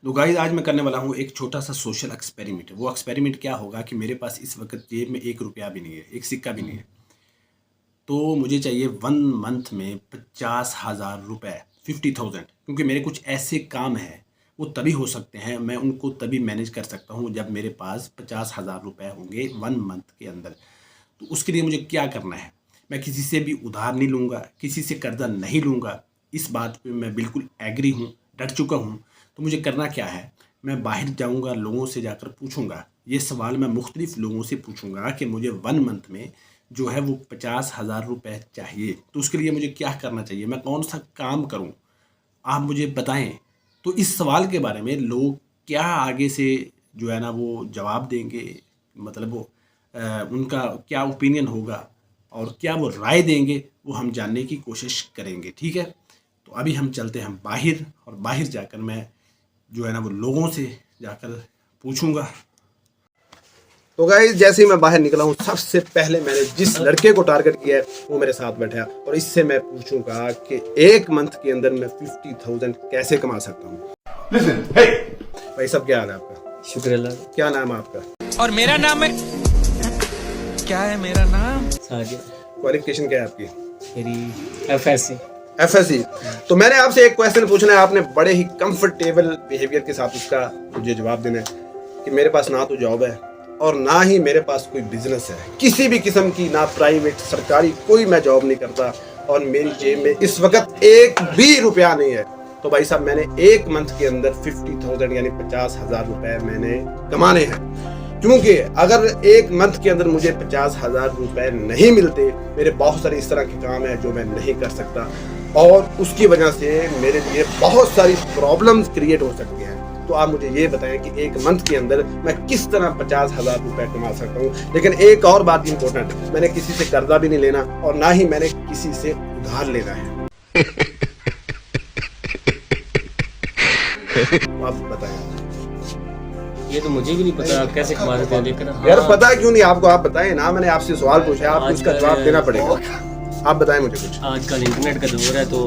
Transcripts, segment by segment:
तो गाइस आज मैं करने वाला हूँ एक छोटा सा सोशल एक्सपेरिमेंट। वो एक्सपेरिमेंट क्या होगा कि मेरे पास इस वक्त जेब में 1 रुपया भी नहीं है, एक सिक्का भी नहीं है। तो मुझे चाहिए 1 मंथ में 50,000 रुपये, 50,000। क्योंकि मेरे कुछ ऐसे काम हैं वो तभी हो सकते हैं, मैं उनको तभी मैनेज कर सकता हूँ जब मेरे पास 50,000 रुपये होंगे 1 मंथ के अंदर। तो उसके लिए मुझे क्या करना है, मैं किसी से भी उधार नहीं लूँगा, किसी से कर्जा नहीं लूँगा। इस बात पे मैं बिल्कुल एग्री हूँ, डट चुका हूँ। तो मुझे करना क्या है, मैं बाहर जाऊँगा, लोगों से जाकर पूछूँगा। ये सवाल मैं मुख्तलिफ लोगों से पूछूँगा कि मुझे 1 मंथ में जो है वो 50,000 रुपये चाहिए। तो उसके लिए मुझे क्या करना चाहिए, मैं कौन सा काम करूँ, आप मुझे बताएं। तो इस सवाल के बारे में लोग क्या आगे से जो है ना वो जवाब देंगे, मतलब वो उनका क्या ओपिनियन होगा और क्या वो राय देंगे, वो हम जानने की कोशिश करेंगे। ठीक है, तो अभी हम चलते हैं बाहर, और बाहर जाकर मैं जो है ना वो लोगों से जाकर पूछूंगा। तो गाइस जैसे ही मैं बाहर निकला हूँ, सबसे पहले मैंने जिस लड़के को टारगेट किया है वो मेरे साथ बैठा है, और इससे मैं पूछूंगा कि 1 मंथ के अंदर मैं 50,000 कैसे कमा सकता हूँ। Listen, hey! भाई साहब क्या हाल है आपका? शुक्र अल्लाह। क्या नाम है आपका? और मेरा नाम है, क्या है मेरा नाम? साजिद। क्वालिफिकेशन क्या है आपकी? मेरी FSC। FSC। तो मैंने आपसे एक क्वेश्चन पूछना है, आपने बड़े ही कंफर्टेबल बिहेवियर के साथ उसका मुझे जवाब देना है कि मेरे पास ना तो जॉब है और ना ही मेरे पास कोई बिजनेस है, किसी भी किस्म की, ना प्राइवेट सरकारी कोई मैं जॉब नहीं करता, और मेरी जेब में इस वक्त 1 भी रुपया नहीं है। तो भाई साहब मैंने 1 मंथ के अंदर 50,000 यानी 50,000 रुपए मैंने कमाने हैं। क्योंकि अगर 1 मंथ के अंदर मुझे 50,000 रुपए नहीं मिलते, मेरे बहुत सारे इस तरह के काम हैं जो मैं नहीं कर सकता, और उसकी वजह से मेरे लिए बहुत सारी प्रॉब्लम्स क्रिएट हो सकती हैं। तो आप मुझे ये बताएं कि 1 मंथ के अंदर मैं किस तरह 50,000 रुपए कमा सकता हूँ। लेकिन एक और बात इंपॉर्टेंट, मैंने किसी से कर्जा भी नहीं लेना और ना ही मैंने किसी से उधार लेना है। आप बताएं। ये तो मुझे भी नहीं पता आप कैसे कमा सकते हैं, लेकिन यार पता क्यों नहीं आपको, आप बताएं ना, मैंने आपसे सवाल पूछा, आपको इसका जवाब देना पड़ेगा। आप बताएं मुझे कुछ। आजकल इंटरनेट का दौर है तो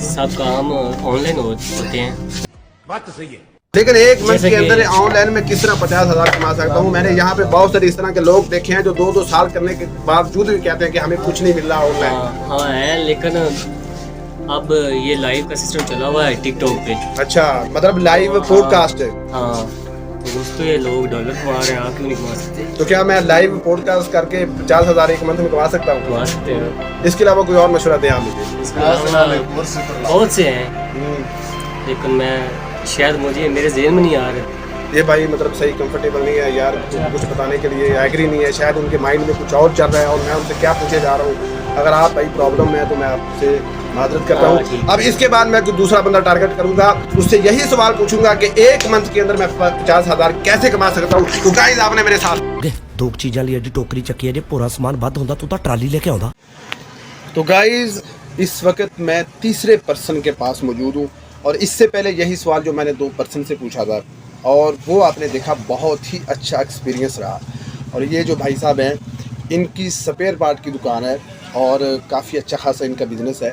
सब काम ऑनलाइन होते हैं। बात तो सही है, लेकिन 1 मंथ के अंदर ऑनलाइन में किस तरह 50,000 कमा सकता हूँ। मैंने यहाँ पे बहुत सारे इस तरह के लोग देखे हैं जो 2-2 साल करने के बावजूद भी कहते हैं कि हमें कुछ नहीं मिल रहा ऑनलाइन। हाँ है, लेकिन अब ये लाइव का सिस्टम चला हुआ है टिकटॉक पे। अच्छा, मतलब लाइव पॉडकास्ट है। हाँ, तो उस पे लोग डॉलर कमा रहे हैं, आप क्यों नहीं कमा सकते? तो क्या मैं लाइव पॉडकास्ट करके 50,000 1 मंथ में कमा सकता हूँ? कमा सकते हैं। इसके अलावा कोई और मशवरा दें आप मुझे। बहुत से हैं, लेकिन मैं शायद मुझे जहन में नहीं आ रहा। ये भाई मतलब सही कंफर्टेबल नहीं है यार, कुछ बताने के लिए एग्री नहीं है, शायद उनके माइंड में कुछ और चल रहा है और मैं उनसे क्या पूछे जा रहा हूँ। अगर आप भाई प्रॉब्लम में है तो मैं आपसे माजरत करता हूँ। अब इसके बाद मैं कुछ दूसरा बंदा टारगेट करूंगा, उससे यही सवाल पूछूंगा कि 1 मंथ के अंदर मैं 50,000 कैसे कमा सकता हूँ। तो गाइस आपने मेरे साथ दो चीज़ां लिए टोकरी चक्की है, जे पूरा सामान बद होंदा तू तो ट्राली लेके आउंदा। तो गाइस इस वक्त मैं तीसरे पर्सन के पास मौजूद हूँ, और इससे पहले यही सवाल जो मैंने 2 पर्सन से पूछा था और वो आपने देखा बहुत ही अच्छा एक्सपीरियंस रहा। और ये जो भाई साहब हैं, इनकी स्पेयर पार्ट की दुकान है और काफ़ी अच्छा खासा इनका बिज़नेस है,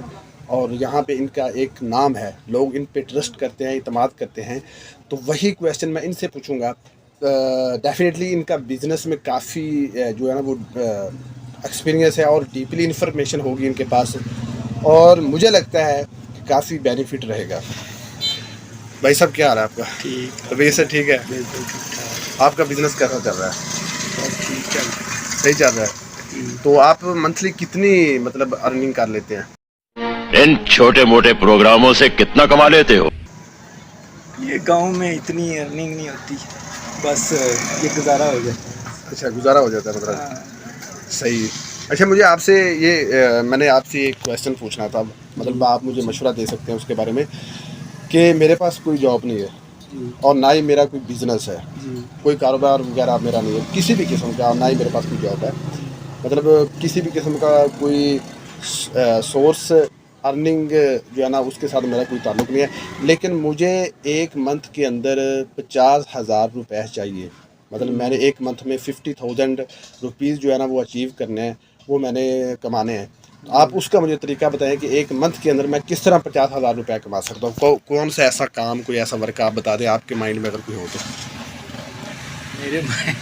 और यहाँ पे इनका एक नाम है, लोग इन पे ट्रस्ट करते हैं, इतमाद करते हैं। तो वही क्वेश्चन मैं इनसे पूछूंगा। डेफिनेटली इनका बिज़नेस में काफ़ी जो है ना वो एक्सपीरियंस है और डीपली इन्फॉर्मेशन होगी इनके पास, और मुझे लगता है कि काफ़ी बेनिफिट रहेगा। भाई साहब क्या हाल है आपका? ठीक, तबीयत से ठीक है? बिल्कुल ठीक। आपका बिजनेस कैसा चल रहा है? ठीक है, सही चल रहा है। तो आप मंथली कितनी मतलब अर्निंग कर लेते हैं? इन छोटे मोटे प्रोग्रामों से कितना कमा लेते हो? ये गांव में इतनी अर्निंग नहीं होती, बस ये गुजारा हो जाता है। अच्छा, गुजारा हो जाता है मतलब। हाँ। सही। अच्छा, मुझे आपसे ये मैंने आपसे एक क्वेश्चन पूछना था, मतलब आप मुझे मशवरा दे सकते हैं उसके बारे में, कि मेरे पास कोई जॉब नहीं है और ना ही मेरा कोई बिजनेस है, कोई कारोबार वगैरह मेरा नहीं है किसी भी किस्म का, और ना ही मेरे पास कोई जॉब है, मतलब किसी भी किस्म का कोई सोर्स अर्निंग जो है ना उसके साथ मेरा कोई ताल्लुक़ नहीं है। लेकिन मुझे 1 मंथ के अंदर 50,000 रुपये चाहिए, मतलब मैंने 1 मंथ में 50,000 रुपीज़ जो है ना वो अचीव करने हैं, वो मैंने कमाने हैं। तो आप उसका मुझे तरीका बताएं कि एक मंथ के अंदर मैं किस तरह 50,000 रुपये कमा सकता हूँ। कौन सा ऐसा काम, कोई ऐसा वर्क आप बता दें आपके माइंड में अगर कोई हो तो। मेरे माइंड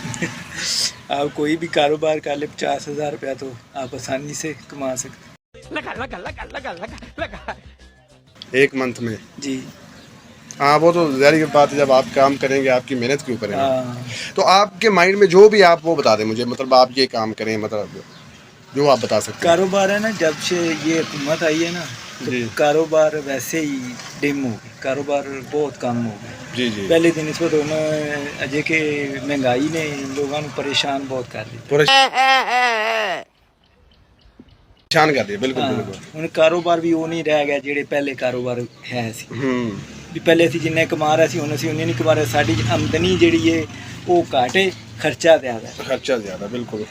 आप कोई भी कारोबार कर ले 50,000 रुपया तो आप आसानी से कमा सकते एक मंथ में? जी। हाँ, वो तो ज़ाहिर बात है, जब आप काम करेंगे आपकी मेहनत के ऊपर है। हाँ। तो आपके माइंड में जो भी आप वो बता दें मुझे, मतलब आप ये काम करें, मतलब जो आप बता सकते हैं। कारोबार है ना, जब से ये हुकूमत आई है ना तो जी। कारोबार वैसे ही डिम हो गए, कारोबार बहुत कम हो गए। जी जी। पहले दिन इस वक्त अजय के महंगाई ने लोगों को परेशान बहुत कर दिया। परेशान कर दिया, बिल्कुल बिल्कुल। ਹੁਣ ਕਾਰੋਬਾਰ ਵੀ ਉਹ ਨਹੀਂ ਰਹਿ ਗਿਆ ਜਿਹੜੇ ਪਹਿਲੇ ਕਾਰੋਬਾਰ ਹੈ ਸੀ। ਵੀ ਪਹਿਲੇ ਅਸੀਂ ਜਿੰਨੇ ਕਮਾ ਰਹੇ ਸੀ ਹੁਣ ਅਸੀਂ ਉਨੇ ਨਹੀਂ ਕਮਾ ਰਹੇ, ਸਾਡੀ ਆਮਦਨੀ ਜਿਹੜੀ ਹੈ ਉਹ ਘੱਟ ਹੈ, ਖਰਚਾ ज़्यादा है। खर्चा ज़्यादा, बिल्कुल।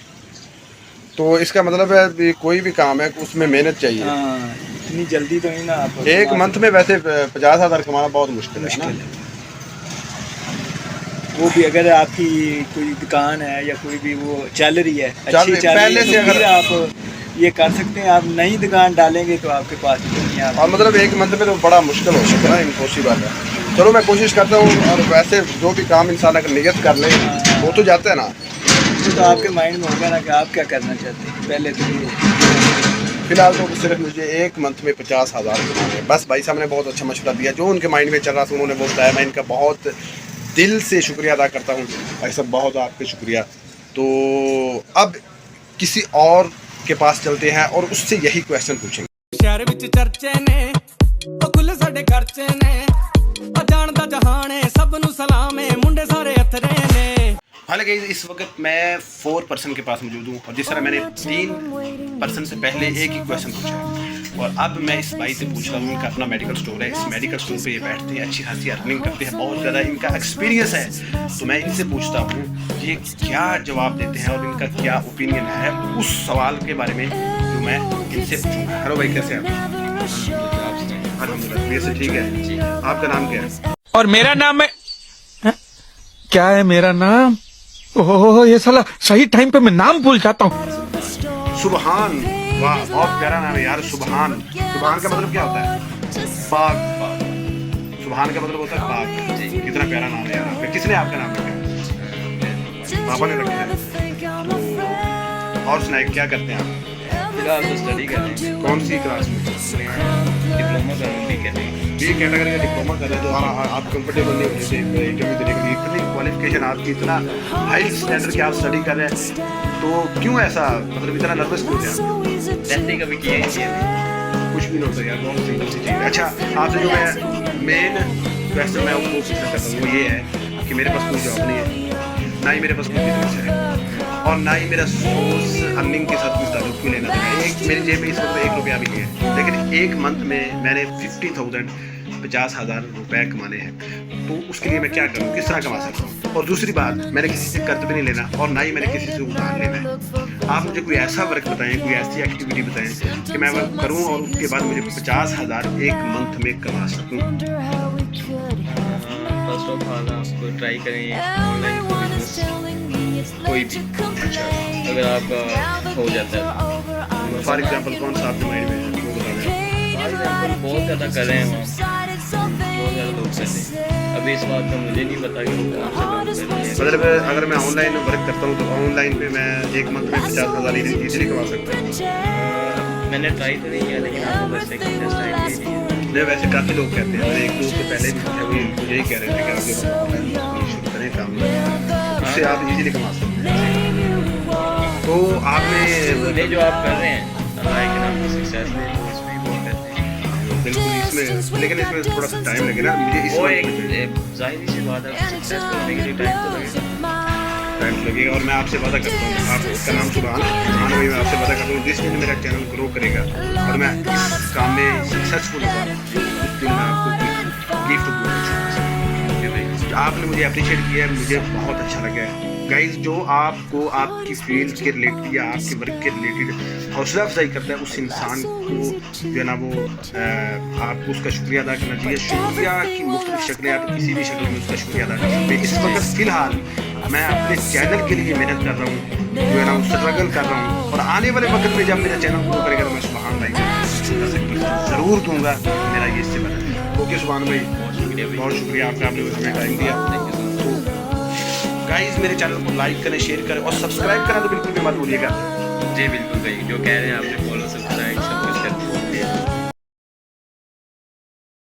तो इसका मतलब है कि कोई भी काम है उसमें मेहनत चाहिए। हाँ, इतनी जल्दी तो नहीं ना आप एक मंथ में वैसे 50,000 कमाना बहुत मुश्किल है ना? वो भी अगर आपकी कोई दुकान है या कोई भी वो चल रही है चल अच्छी रही, चल पहले रही है, से तो फिर अगर- आप ये कर सकते हैं। आप नई दुकान डालेंगे तो आपके पास नहीं है। और मतलब एक मंथ में तो बड़ा मुश्किल हो सकता है ना, इम्पॉसिबल है। चलो मैं कोशिश करता हूँ, और वैसे जो भी काम इंसान अगर नियत कर ले वो तो जाता है ना। तो आपके माइंड में होगा ना कि आप क्या करना चाहते हैं। पहले तो ये फिलहाल तो सिर्फ मुझे एक मंथ में 50,000 कमाने हैं। बस भाई साहब ने बहुत अच्छा मशवरा दिया, जो उनके माइंड में चल रहा था उन्होंने वो बताया। मैं इनका बहुत दिल से शुक्रिया अदा करता हूँ भाई साहब, बहुत आपके शुक्रिया। तो अब किसी और के पास चलते हैं और उससे यही क्वेश्चन पूछेंगे। ਸ਼ਹਿਰ ਵਿੱਚ ਚਰਚੇ ਨੇ ਉਹ ਖੁੱਲੇ ਸਾਡੇ ਖਰਚੇ ਨੇ ਉਹ ਜਾਣਦਾ ਜਹਾਨ ਹੈ ਸਭ ਨੂੰ ਸਲਾਮ ਹੈ ਮੁੰਡੇ ਸਾਰੇ ਅਥਰੇ ਨੇ। हालांकि इस वक्त मैं 4 पर्सन के पास मौजूद हूँ, और जिस तरह मैंने 3 पर्सन से पहले एक ही क्वेश्चन पूछा है, और अब मैं इस भाई से पूछ रहा हूँ। इनका अपना मेडिकल स्टोर है, इस मेडिकल स्टोर पे ये बैठते हैं, अच्छी खासी अर्निंग करते हैं, बहुत ज़्यादा इनका एक्सपीरियंस है। तो मैं इनसे पूछता हूँ ये क्या जवाब देते हैं और इनका क्या ओपिनियन है उस सवाल के बारे में जो मैं इनसे पूछूँगा। हेलो भाई, कैसे हैं आप? अल्हम्दुलिल्लाह, ये से ठीक है। आपका नाम क्या है? और मेरा नाम है क्या है मेरा नाम? ओह ये साला सही टाइम पे मैं नाम भूल जाता हूँ। सुबहान। वाह, बहुत प्यारा नाम है यार, सुबहान। सुबहान का मतलब क्या होता है? बाग। सुबहान का मतलब होता है बाग। कितना प्यारा नाम है यार आपका। किसने आपका नाम रखा? पापा ने रखा है। तो और सुनाए, क्या करते हैं आप? फिलहाल तो स्टडी कर रहे हैं, कौन सी क्लास में? डिप्लोमा कर रहे हैं। बी कैटेगरी का डिप्लोमा कर रहे हैं। तो आप कंफर्टेबल नहीं होते इंटरव्यू देने के लिए? इतनी क्वालिफिकेशन आपकी, इतना हाई स्टैंडर्ड की आप स्टडी कर रहे हैं, तो क्यों ऐसा, मतलब इतना नर्वस क्यों थे आप? ऐसे ही कभी किए ही नहीं है। कुछ भी नहीं होता यार, बहुत सिंपल सी चीज़ है। अच्छा, आपसे जो मैं मेन क्वेश्चन मैं आपको पूछना चाहता हूँ वो ये है कि मेरे पास कोई जॉब नहीं है, ना ही मेरे पास कोई बिजनेस है, और ना ही मेरा सोर्स अर्निंग के साथ कुछ ताल्लुक भी लेना है। एक मेरी जेब में इस वक्त 1 रुपया भी नहीं है, लेकिन एक मंथ में मैंने 50,000 रुपये कमाने हैं। तो उसके लिए मैं क्या करूँ, किस तरह कमा सकता हूँ? और दूसरी बात, मैंने किसी से कर्ज भी नहीं लेना और ना ही मैंने किसी से उधार लेना है। आप मुझे कोई ऐसा वर्क बताएं, कोई ऐसी एक्टिविटी बताएं कि मैं वर्क करूँ और उसके बाद मुझे 50,000 एक मंथ में कमा सकूँ। फर्स्ट ऑफ ऑल आप ट्राई करें ऑनलाइन कोई भी, अगर आपका हो जाता है। फॉर एग्जाम्पल कौन सा आपके माइंड में है वो बता दें। फॉर एग्जाम्पल बहुत ज़्यादा कर रहे हैं वहाँ, बहुत ज़्यादा लोग कर रहे हैं। अभी इस बात का मुझे नहीं पता कि वो कौन से लोग कर रहे हैं। मतलब अगर मैं ऑनलाइन वर्क करता हूँ तो ऑनलाइन पे मैं एक मंथ में 50,000 इजीली कमा सकता हूँ। मैंने ट्राई तो नहीं किया, लेकिन आपको बस एक ट्राई नहीं नहीं, वैसे काफ़ी लोग कहते हैं, मैंने 1-2 से पहले भी पूछा, वो मुझे यही कह रहे थे कि आप जब ऑनलाइन शुरू करें काम, उससे आप इजीली कमा सकते हैं। तो आपने ये जो आप कर रहे हैं लाइक आपको सक्सेस में इसमें बहुत करते हैं बिल्कुल इसमें, लेकिन इसमें थोड़ा सा टाइम लगेगा मुझे। इस वो वक्त एक जाहिर सी बात है, सक्सेस करने के लिए टाइम तो लगेगा। टाइम लगेगा, और मैं आपसे वादा करता हूँ, आपका नाम सुबहान भाई, मैं आपसे वादा करता हूँ जिस दिन मेरा चैनल ग्रो करेगा और मैं इस काम में सक्सेसफुल होगा उस दिन मैं आपको गिफ्ट दूँगा। आपने मुझे अप्रिशिएट किया है, मुझे बहुत अच्छा लगा है। गाइज, जो आपको आपकी फील्ड के रिलेटेड या आपके वर्क के रिलेटेड हौसला अफजाई करता है उस इंसान को जो है ना वो आपको उसका शुक्रिया अदा करना चाहिए। शुक्रिया की मुख्तलिफ शक्लें, आप किसी भी शक्ल में उसका शुक्रिया अदा कर सकते हैं। इस वक्त फ़िलहाल मैं अपने चैनल के लिए मेहनत कर रहा हूँ, जो है ना स्ट्रगल कर रहा हूँ, और आने वाले वक्त में जब मेरा चैनल ग्रो करेगा तो मैं सुभान भाई को ज़रूर दूंगा, मेरा ये इससे बना है। ओके सुभान भाई, बहुत शुक्रिया आपका, आपने मुझे हमें टाइम दिया। तो गाइस मेरे चैनल को लाइक करें, शेयर करें और सब्सक्राइब करना तो बिल्कुल भी मत भूलिएगा। जी बिल्कुल भाई, जो कह रहे हैं आपने